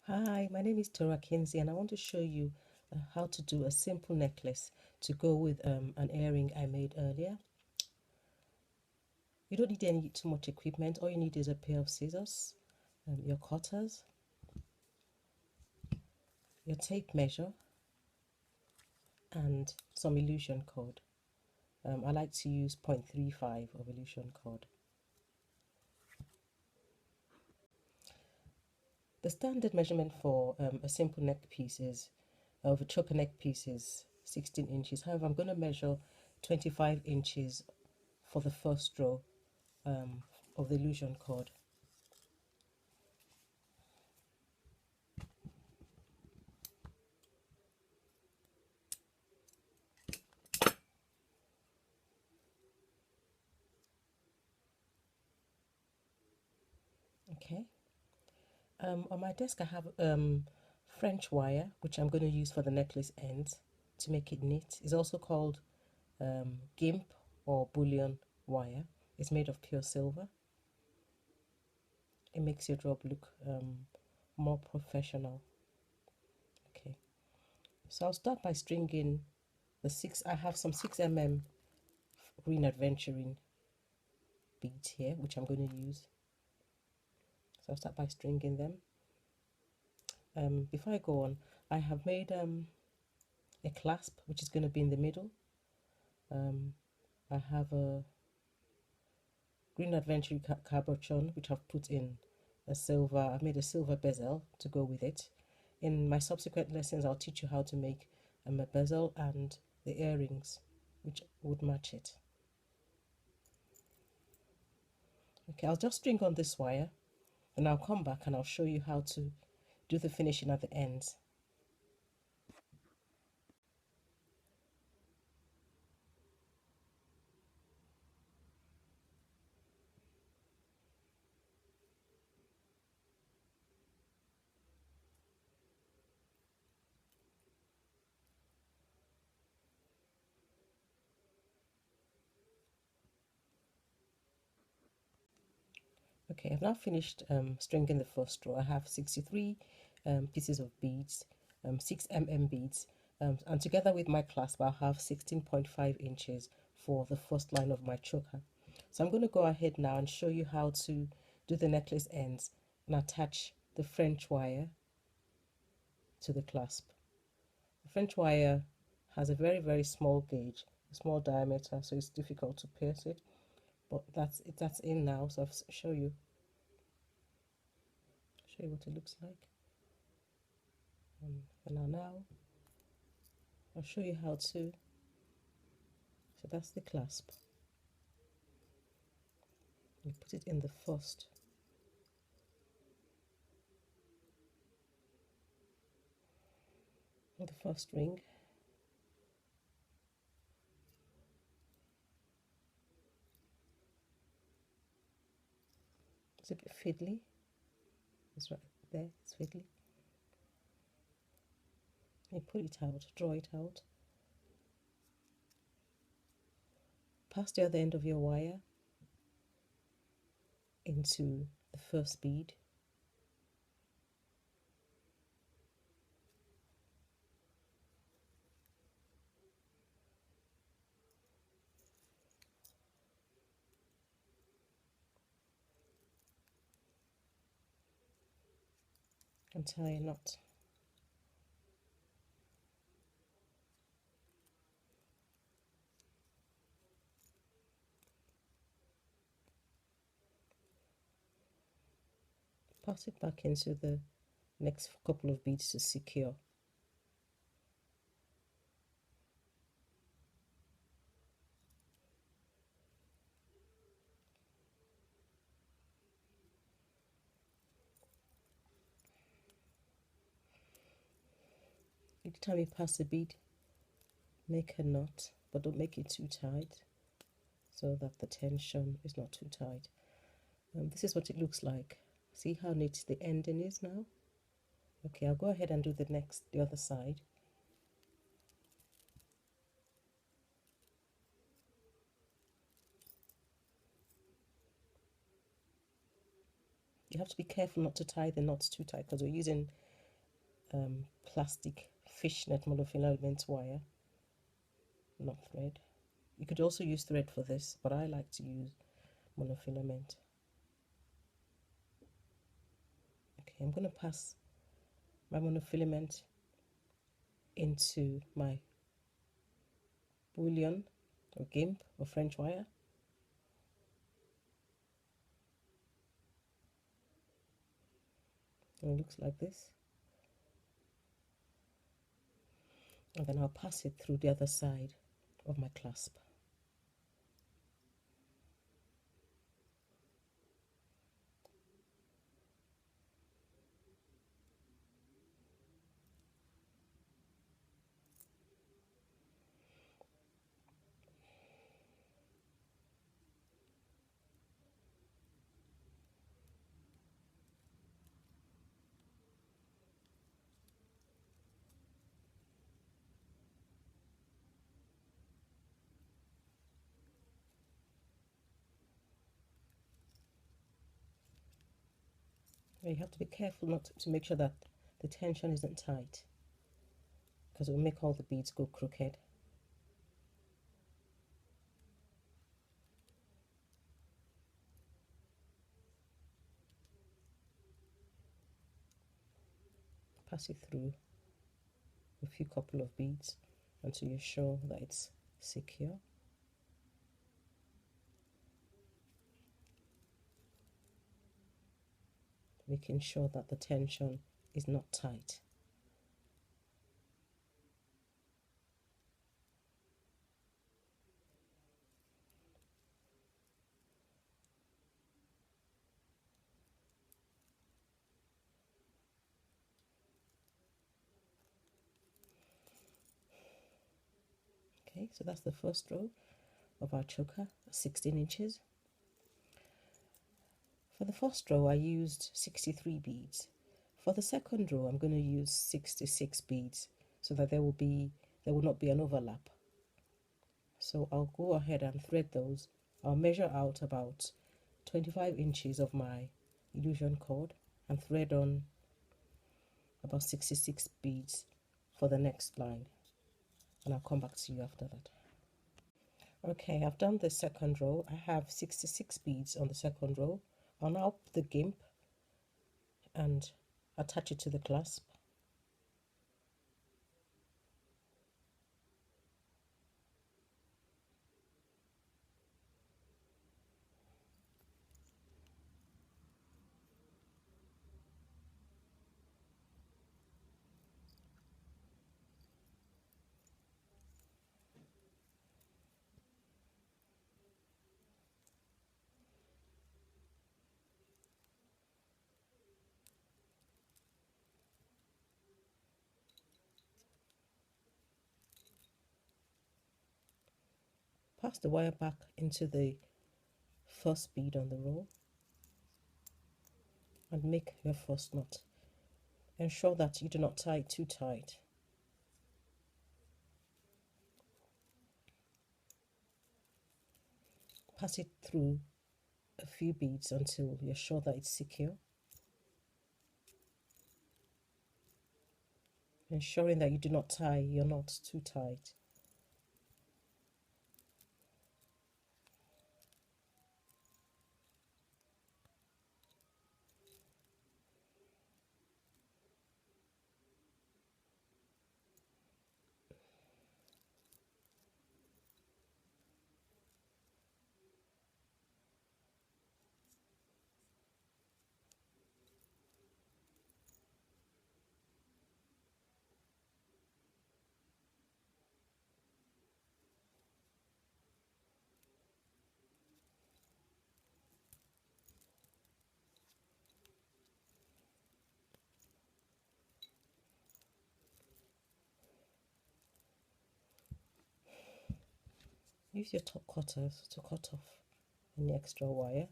Hi, my name is Tora Kinsey and I want to show you how to do a simple necklace to go with an earring I made earlier. You don't need too much equipment. All you need is a pair of scissors, your cutters, your tape measure, and some illusion cord. I like to use 0.35 of illusion cord. The standard measurement for a simple neck piece is, of a choker neck piece is 16 inches. However, I'm going to measure 25 inches for the first row of the illusion cord. Okay. On my desk I have French wire, which I'm going to use for the necklace ends to make it neat. It's also called gimp or bullion wire. It's made of pure silver. It makes your job look more professional. Okay, so I'll start by stringing I have some 6mm green adventuring beads here, which I'm going to use. So I'll start by stringing them. Before I go on, I have made a clasp which is going to be in the middle. I have a green adventure cabochon which I've put in a silver. I've made a silver bezel to go with it. In my subsequent lessons I'll teach you how to make a bezel and the earrings which would match it. Okay, I'll just string on this wire and I'll come back and I'll show you how to do the finishing at the ends. Okay, I've now finished stringing the first row. I have 63 pieces of beads, 6mm beads, and together with my clasp I'll have 16.5 inches for the first line of my choker. So I'm going to go ahead now and show you how to do the necklace ends and attach the French wire to the clasp. The French wire has a very small gauge, a small diameter, so it's difficult to pierce it, but that's in now, so I'll show you what it looks like. And now I'll show you how to. So that's the clasp. You put it in the first ring. It's a bit fiddly. It's right there. It's fiddly. You pull it out, draw it out. Pass the other end of your wire into the first bead. And tie a knot. Pass it back into the next couple of beads to secure. Each time you pass a bead, make a knot, but don't make it too tight so that the tension is not too tight. This is what it looks like. See how neat the ending is now? Okay, I'll go ahead and do the other side. You have to be careful not to tie the knots too tight because we're using plastic fishnet monofilament wire, not thread. You could also use thread for this, but I like to use monofilament. Okay, I'm going to pass my monofilament into my bouillon or gimp or French wire. And it looks like this. And then I'll pass it through the other side of my clasp. You have to be careful not to make sure that the tension isn't tight, because it will make all the beads go crooked. Pass it through a few couple of beads until you're sure that it's secure. Making sure that the tension is not tight. Okay, so that's the first row of our choker, 16 inches. For the first row, I used 63 beads. For the second row, I'm going to use 66 beads so that there will not be an overlap. So I'll go ahead and thread those. I'll measure out about 25 inches of my illusion cord and thread on about 66 beads for the next line, and I'll come back to you after that. Okay, I've done the second row. I have 66 beads on the second row. I'll now put the gimp and attach it to the clasp. Pass the wire back into the first bead on the row and make your first knot. Ensure that you do not tie it too tight. Pass it through a few beads until you're sure that it's secure, ensuring that you do not tie your knot too tight. Use your top cutters to cut off any extra wire.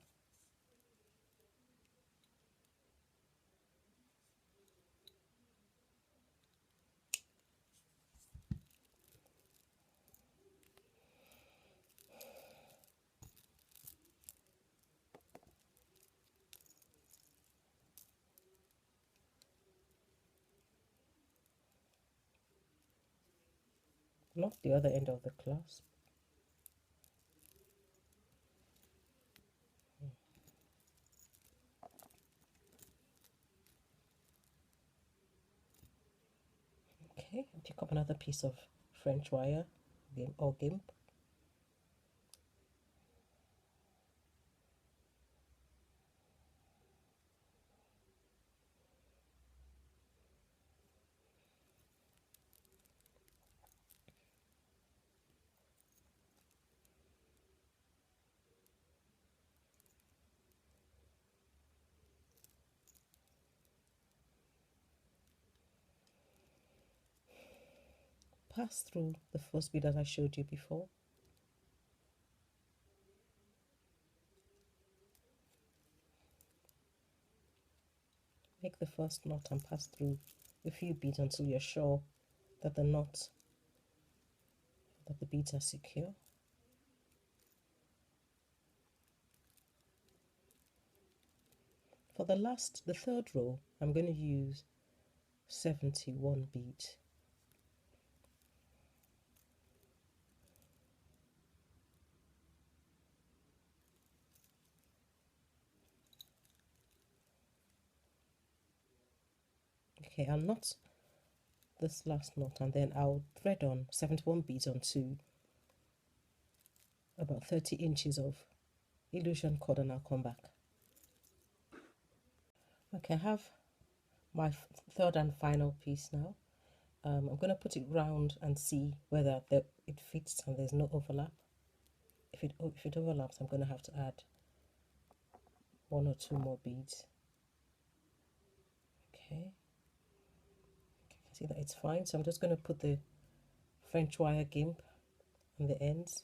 not the other end of the clasp. Okay, pick up another piece of French wire or gimp. Pass through the first bead that I showed you before. Make the first knot and pass through a few beads until you're sure that the beads are secure. For the third row, I'm going to use 71 beads. Okay, I'll knot this last knot and then I'll thread on 71 beads onto about 30 inches of illusion cord and I'll come back. Okay, I have my third and final piece now. I'm going to put it round and see whether it fits and there's no overlap. If it overlaps, I'm going to have to add 1 or 2 more beads. Okay, you can see that it's fine, so I'm just going to put the French wire gimp on the ends.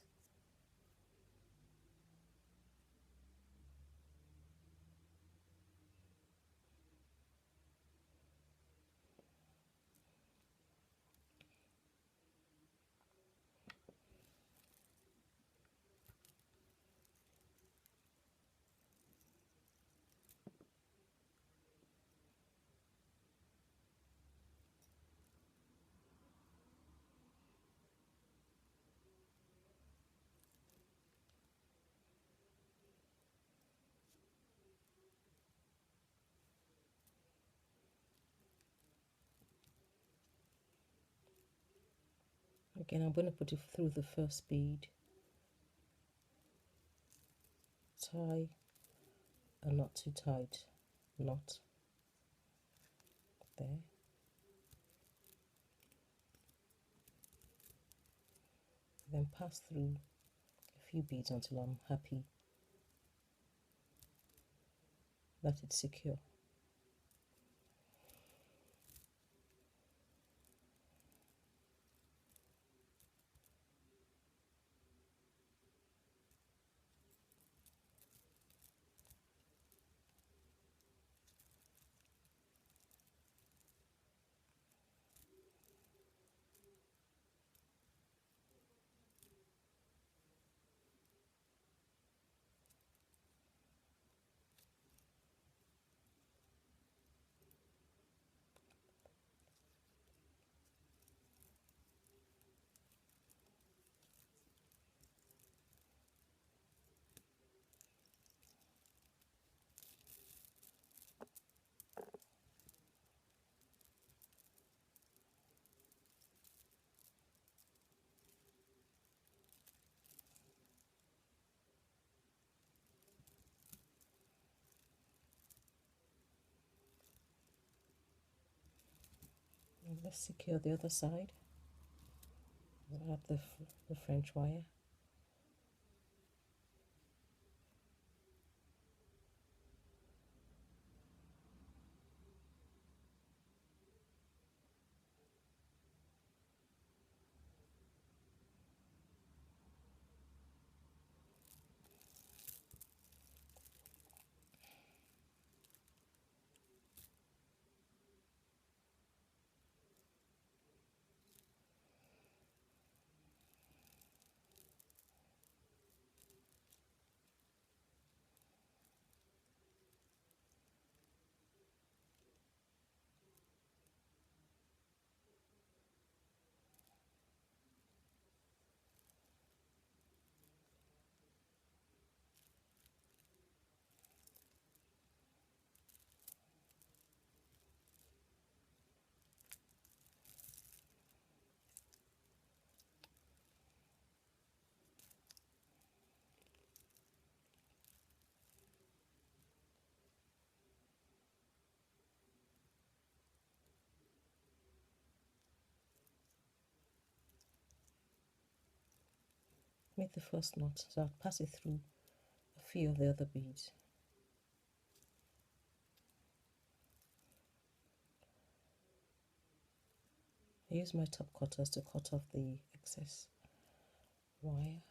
Again, I'm going to put it through the first bead, tie a not too tight knot there. Then pass through a few beads until I'm happy that it's secure. And let's secure the other side. I'll add the French wire. make the first knot, so I'll pass it through a few of the other beads. I use my top cutters to cut off the excess wire.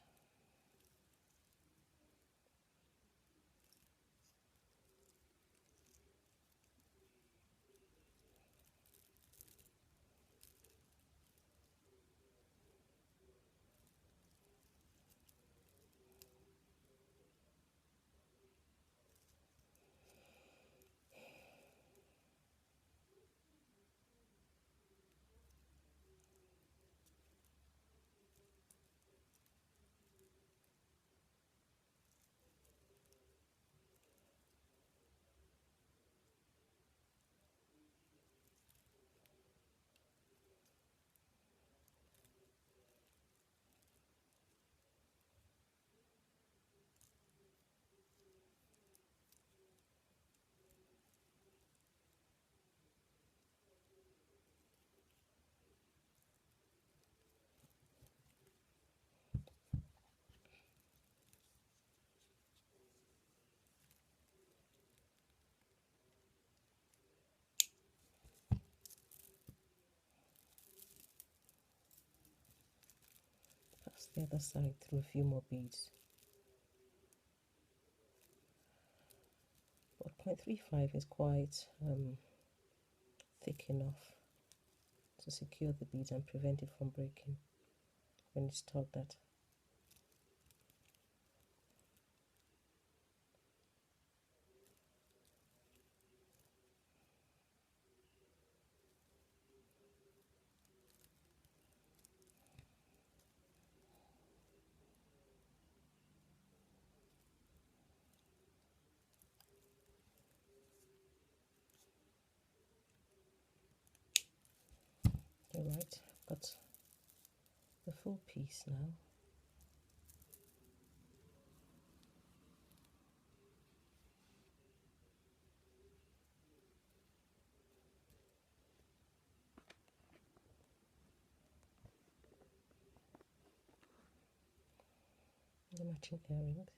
Pass the other side through a few more beads. But 0.35 is quite thick enough to secure the beads and prevent it from breaking when it's tugged at. Alright, got the full piece now. The matching earrings.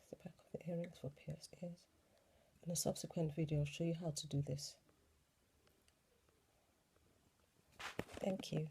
The back of the earrings for pierced ears. In a subsequent video, I'll show you how to do this. Thank you.